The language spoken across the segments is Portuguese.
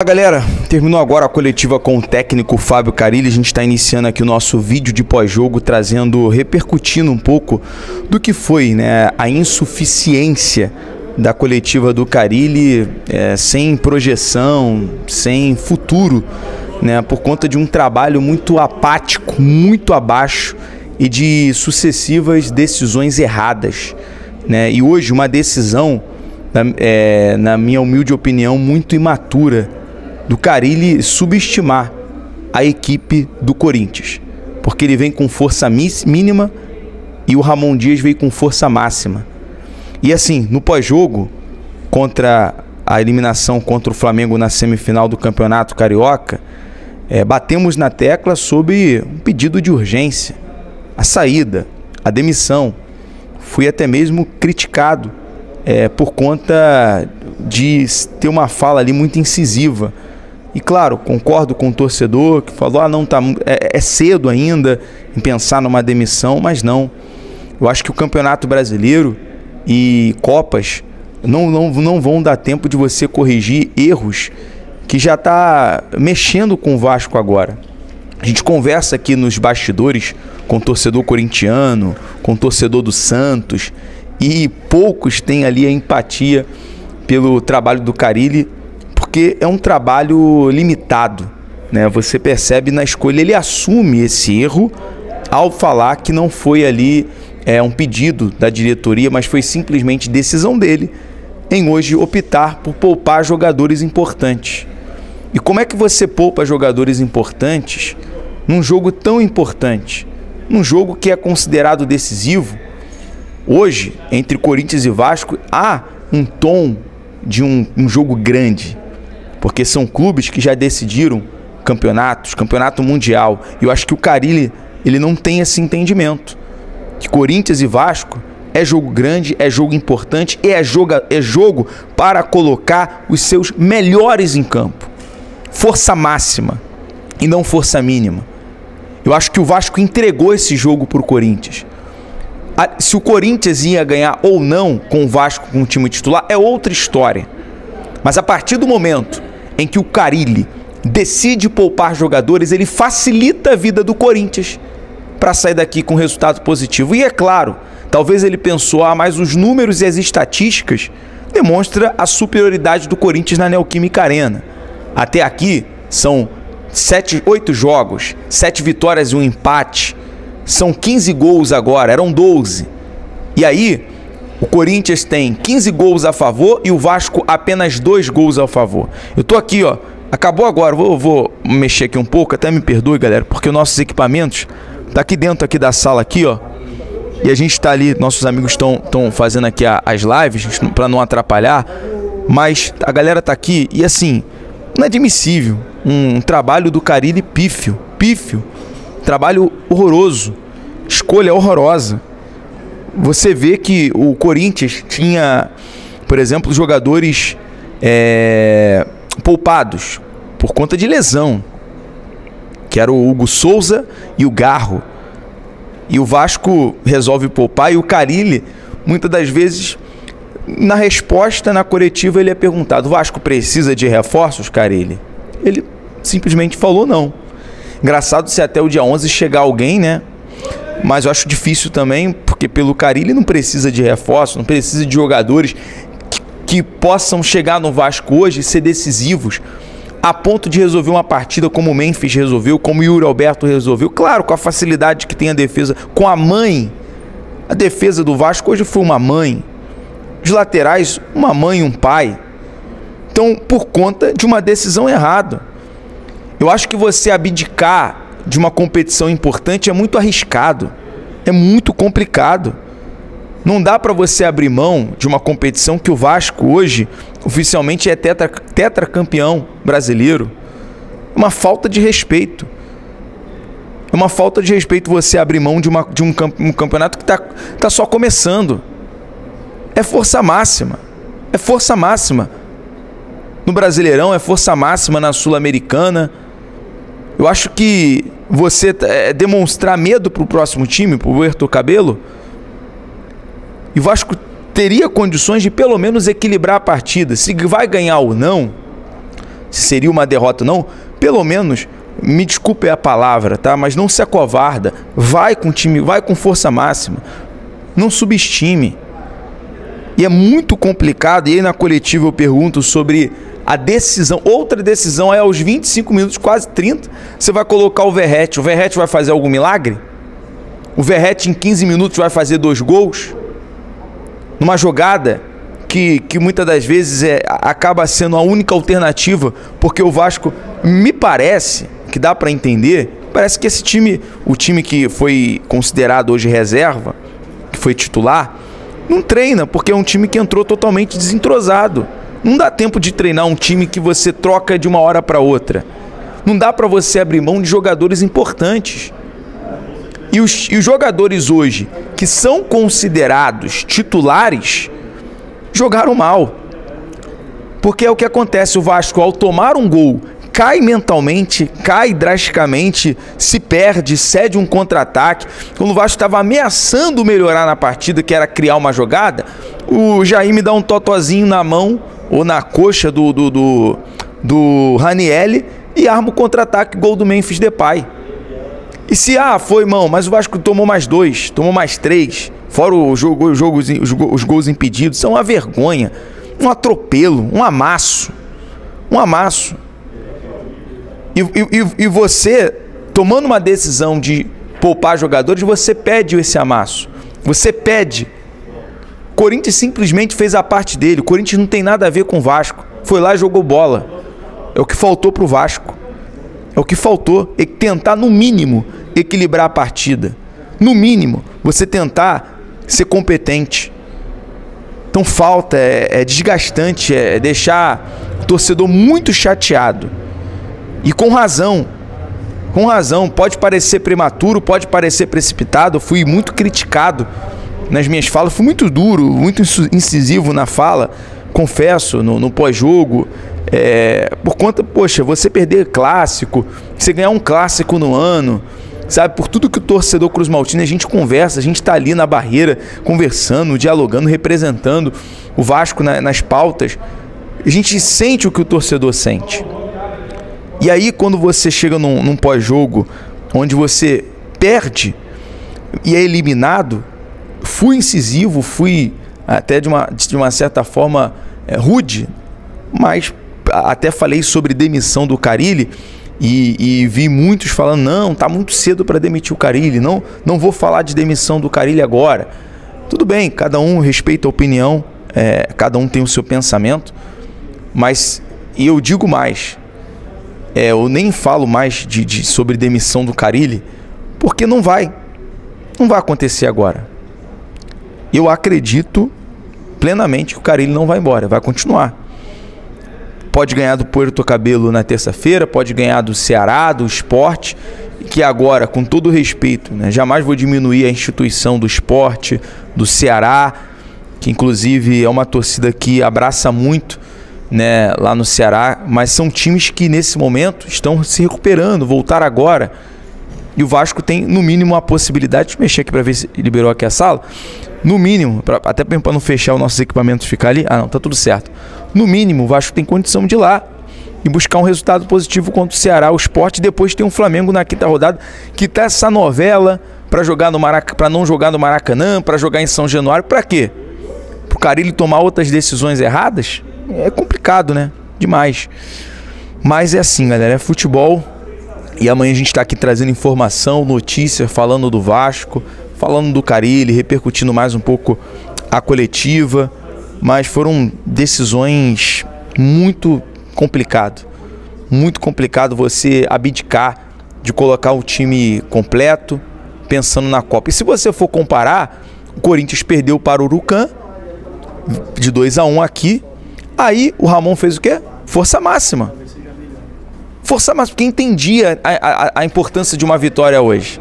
Fala galera, terminou agora a coletiva com o técnico Fábio Carille. A gente está iniciando aqui o nosso vídeo de pós-jogo, repercutindo um pouco do que foi, né, a insuficiência da coletiva do Carille, sem projeção, sem futuro, né, por conta de um trabalho muito apático, muito abaixo e de sucessivas decisões erradas, né, e hoje uma decisão, na minha humilde opinião, muito imatura, do Carille subestimar a equipe do Corinthians, porque ele vem com força mínima e o Ramon Dias veio com força máxima. E assim, no pós-jogo, contra a eliminação contra o Flamengo na semifinal do Campeonato Carioca, batemos na tecla sobre um pedido de urgência, a saída, a demissão. Fui até mesmo criticado por conta de ter uma fala ali muito incisiva. E claro, concordo com o torcedor que falou, não, é cedo ainda em pensar numa demissão, mas não. Eu acho que o Campeonato Brasileiro e Copas não vão dar tempo de você corrigir erros que já está mexendo com o Vasco agora. A gente conversa aqui nos bastidores com o torcedor corintiano, com o torcedor do Santos, e poucos têm ali a empatia pelo trabalho do Carille, porque é um trabalho limitado, né? Você percebe na escolha, ele assume esse erro ao falar que não foi ali um pedido da diretoria, mas foi simplesmente decisão dele em hoje optar por poupar jogadores importantes. E como é que você poupa jogadores importantes num jogo tão importante, num jogo que é considerado decisivo? Hoje, entre Corinthians e Vasco, há um tom de um jogo grande, porque são clubes que já decidiram campeonato mundial. E eu acho que o Carille, ele não tem esse entendimento, que Corinthians e Vasco é jogo grande, é jogo importante, é jogo para colocar os seus melhores em campo, força máxima e não força mínima. Eu acho que o Vasco entregou esse jogo para o Corinthians. Se o Corinthians ia ganhar ou não com o Vasco com o time titular é outra história. Mas a partir do momento em que o Carille decide poupar jogadores, ele facilita a vida do Corinthians para sair daqui com resultado positivo. E é claro, talvez ele pensou, mas os números e as estatísticas demonstram a superioridade do Corinthians na Neoquímica Arena. Até aqui são 8 jogos, 7 vitórias e 1 empate. São 15 gols agora, eram 12. E aí, o Corinthians tem 15 gols a favor e o Vasco apenas 2 gols a favor. Eu tô aqui, ó, acabou agora, vou mexer aqui um pouco, até me perdoe, galera, porque os nossos equipamentos tá aqui dentro aqui da sala aqui, ó. E a gente tá ali, nossos amigos estão fazendo aqui as lives, para não atrapalhar, mas a galera tá aqui e assim, inadmissível, um trabalho do Carille pífio, trabalho horroroso, escolha horrorosa. Você vê que o Corinthians tinha, por exemplo, jogadores poupados por conta de lesão, que era o Hugo Souza e o Garro. E o Vasco resolve poupar, e o Carille, muitas das vezes, na resposta, na coletiva, ele é perguntado: o Vasco precisa de reforços, Carille? Ele simplesmente falou não. Engraçado se até o dia 11 chegar alguém, né? Mas eu acho difícil também, porque pelo Carille não precisa de reforço, não precisa de jogadores que possam chegar no Vasco hoje e ser decisivos a ponto de resolver uma partida como o Memphis resolveu, como o Yuri Alberto resolveu. Claro, com a facilidade que tem a defesa, com a mãe. A defesa do Vasco hoje foi uma mãe. Os laterais, uma mãe e um pai. Então, por conta de uma decisão errada. Eu acho que você abdicar de uma competição importante é muito arriscado, é muito complicado. Não dá para você abrir mão de uma competição que o Vasco hoje oficialmente é tetracampeão brasileiro. É uma falta de respeito. É uma falta de respeito você abrir mão de um campeonato que tá só começando. É força máxima. É força máxima. No Brasileirão é força máxima, na Sul-Americana. Eu acho que você demonstrar medo para o próximo time, para o Herto Cabelo, e o Vasco teria condições de pelo menos equilibrar a partida. Se vai ganhar ou não, se seria uma derrota ou não, pelo menos, me desculpe a palavra, tá? Mas não se acovarda, vai com o time, vai com força máxima, não subestime. E é muito complicado, e aí na coletiva eu pergunto sobre a decisão, outra decisão é aos 25 minutos, quase 30, você vai colocar o Verratti vai fazer algum milagre? O Verratti em 15 minutos vai fazer 2 gols? Numa jogada que muitas das vezes acaba sendo a única alternativa, porque o Vasco, me parece, que dá para entender, parece que esse time, o time que foi considerado hoje reserva, que foi titular, não treina, porque é um time que entrou totalmente desentrosado. Não dá tempo de treinar um time que você troca de uma hora para outra. Não dá para você abrir mão de jogadores importantes. E os jogadores hoje, que são considerados titulares, jogaram mal. Porque é o que acontece, o Vasco, ao tomar um gol, cai mentalmente, cai drasticamente, se perde, cede um contra-ataque. Quando o Vasco estava ameaçando melhorar na partida, que era criar uma jogada, o Jair me dá um totozinho na mão, ou na coxa do Ranieri, e arma o contra-ataque, gol do Memphis Depay. E se, foi mão, mas o Vasco tomou mais 2, tomou mais 3, fora os gols impedidos, são uma vergonha, um atropelo, um amasso. E você, tomando uma decisão de poupar jogadores, você pede esse amasso. Você pede. O Corinthians simplesmente fez a parte dele. O Corinthians não tem nada a ver com o Vasco. Foi lá e jogou bola. É o que faltou pro Vasco. É o que faltou. É tentar, no mínimo, equilibrar a partida. No mínimo, você tentar ser competente. Então falta, é desgastante, é deixar o torcedor muito chateado. E com razão, pode parecer prematuro, pode parecer precipitado, eu fui muito criticado nas minhas falas, fui muito duro, muito incisivo na fala, confesso, no pós-jogo, por conta, poxa, você perder clássico, você ganhar um clássico no ano, sabe, por tudo que o torcedor Cruz Maltina, a gente conversa, a gente tá ali na barreira, conversando, dialogando, representando o Vasco nas pautas, a gente sente o que o torcedor sente. E aí, quando você chega num pós-jogo, onde você perde e é eliminado, fui incisivo, fui até de uma certa forma rude, mas até falei sobre demissão do Carille e vi muitos falando, não, tá muito cedo para demitir o Carille, não vou falar de demissão do Carille agora. Tudo bem, cada um respeita a opinião, cada um tem o seu pensamento, mas eu digo mais, eu nem falo mais sobre demissão do Carille, porque não vai acontecer agora. Eu acredito plenamente que o Carille não vai embora, vai continuar. Pode ganhar do Puerto Cabelo na terça-feira, pode ganhar do Ceará, do Sport, que agora, com todo respeito, né, jamais vou diminuir a instituição do Sport, do Ceará, que inclusive é uma torcida que abraça muito, né, lá no Ceará, mas são times que nesse momento estão se recuperando, voltar agora. E o Vasco tem, no mínimo, a possibilidade de mexer aqui para ver se liberou aqui a sala. No mínimo, até para não fechar os nossos equipamentos e ficar ali. Ah, não, tá tudo certo. No mínimo, o Vasco tem condição de ir lá e buscar um resultado positivo contra o Ceará, o Sport. E depois tem um Flamengo na quinta rodada, que tá essa novela para jogar no para não jogar no Maracanã, para jogar em São Januário. Para quê? Pro Carille tomar outras decisões erradas? É complicado, né? Demais. Mas é assim, galera, é futebol. E amanhã a gente está aqui trazendo informação, notícia, falando do Vasco, falando do Carille, repercutindo mais um pouco a coletiva. Mas foram decisões muito complicadas. Muito complicado você abdicar de colocar o time completo, pensando na Copa. E se você for comparar, o Corinthians perdeu para o Huracan de 2-1 aqui. Aí o Ramon fez o quê? Força máxima. Força máxima, porque entendia a importância de uma vitória hoje.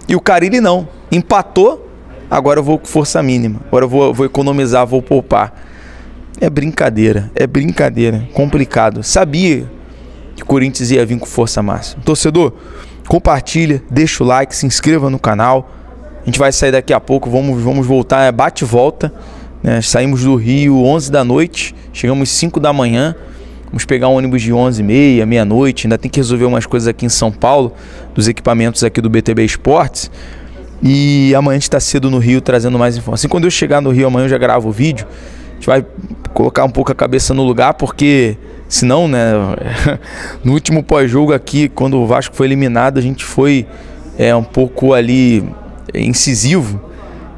E o Carille não. Empatou, agora eu vou com força mínima. Agora eu vou economizar, vou poupar. É brincadeira, complicado. Sabia que o Corinthians ia vir com força máxima. Torcedor, compartilha, deixa o like, se inscreva no canal. A gente vai sair daqui a pouco, vamos voltar, bate e volta. Saímos do Rio 11 da noite, chegamos 5 da manhã. Vamos pegar um ônibus de 11h30, meia-noite. Ainda tem que resolver umas coisas aqui em São Paulo, dos equipamentos aqui do BTB Esportes. E amanhã a gente tá cedo no Rio trazendo mais informações. Assim, quando eu chegar no Rio amanhã eu já gravo o vídeo. A gente vai colocar um pouco a cabeça no lugar, porque senão, né, no último pós-jogo aqui, quando o Vasco foi eliminado, a gente foi um pouco ali incisivo.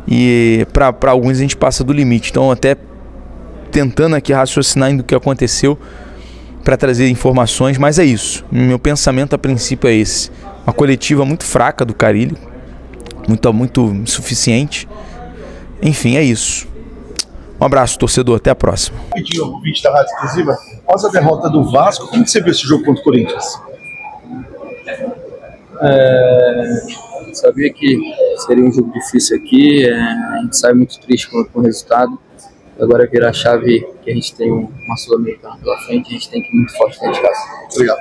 E para alguns a gente passa do limite. Então até tentando aqui raciocinar do que aconteceu para trazer informações, mas é isso. Meu pensamento a princípio é esse. Uma coletiva muito fraca do Carille, muito insuficiente. Enfim, é isso. Um abraço, torcedor. Até a próxima. Pediu o vídeo da Rádio Exclusiva. Após a derrota do Vasco, como você viu esse jogo contra o Corinthians? Sabia que seria um jogo difícil aqui. A gente sai muito triste com o resultado. Agora virar a chave que a gente tem uma Sul-Americana pela frente, a gente tem que ir muito forte dentro de casa. Obrigado.